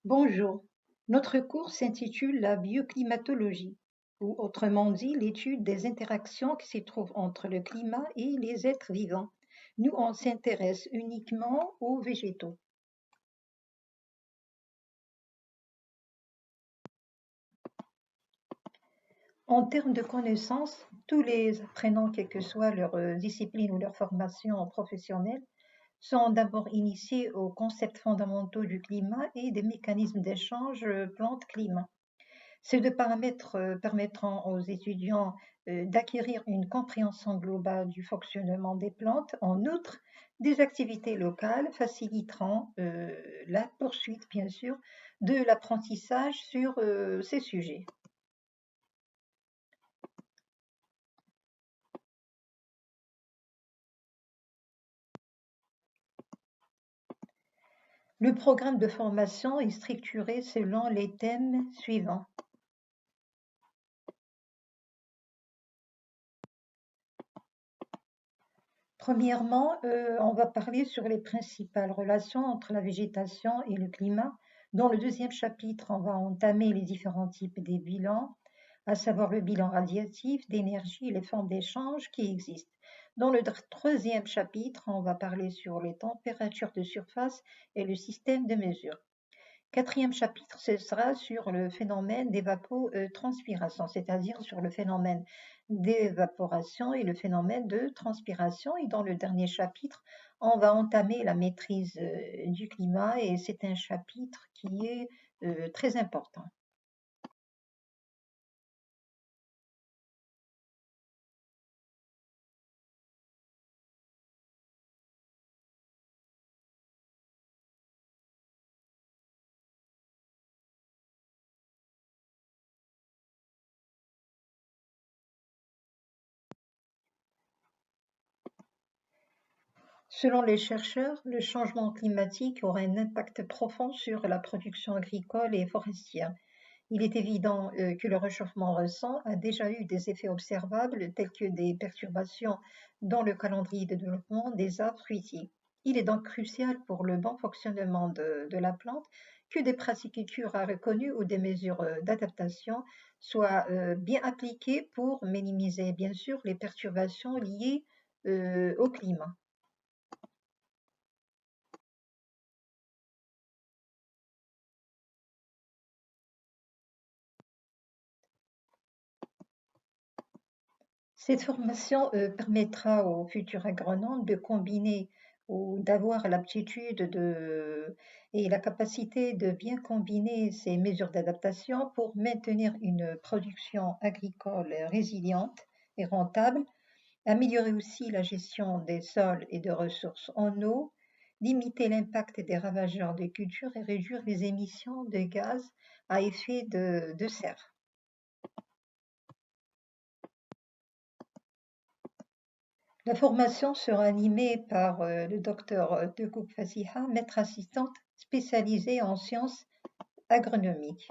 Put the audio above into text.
Bonjour, notre cours s'intitule la bioclimatologie, ou autrement dit l'étude des interactions qui s'y trouvent entre le climat et les êtres vivants. Nous, on s'intéresse uniquement aux végétaux. En termes de connaissances, tous les apprenants, quelle que soit leur discipline ou leur formation professionnelle, sont d'abord initiés aux concepts fondamentaux du climat et des mécanismes d'échange plantes-climat. Ces deux paramètres permettront aux étudiants d'acquérir une compréhension globale du fonctionnement des plantes. En outre, des activités locales faciliteront la poursuite, bien sûr, de l'apprentissage sur ces sujets. Le programme de formation est structuré selon les thèmes suivants. Premièrement, on va parler sur les principales relations entre la végétation et le climat. Dans le deuxième chapitre, on va entamer les différents types des bilans, à savoir le bilan radiatif, d'énergie et les formes d'échange qui existent. Dans le troisième chapitre, on va parler sur les températures de surface et le système de mesure. Quatrième chapitre, ce sera sur le phénomène d'évapotranspiration, c'est-à-dire sur le phénomène d'évaporation et le phénomène de transpiration. Et dans le dernier chapitre, on va entamer la maîtrise du climat et c'est un chapitre qui est très important. Selon les chercheurs, le changement climatique aura un impact profond sur la production agricole et forestière. Il est évident que le réchauffement récent a déjà eu des effets observables tels que des perturbations dans le calendrier de développement des arbres fruitiers. Il est donc crucial pour le bon fonctionnement de la plante que des pratiques culturales reconnues ou des mesures d'adaptation soient bien appliquées pour minimiser bien sûr les perturbations liées au climat. Cette formation permettra aux futurs agronomes de combiner ou d'avoir l'aptitude et la capacité de bien combiner ces mesures d'adaptation pour maintenir une production agricole résiliente et rentable, améliorer aussi la gestion des sols et de ressources en eau, limiter l'impact des ravageurs des cultures et réduire les émissions de gaz à effet de serre. La formation sera animée par le docteur Tegouk Fasiha, maître assistante spécialisée en sciences agronomiques.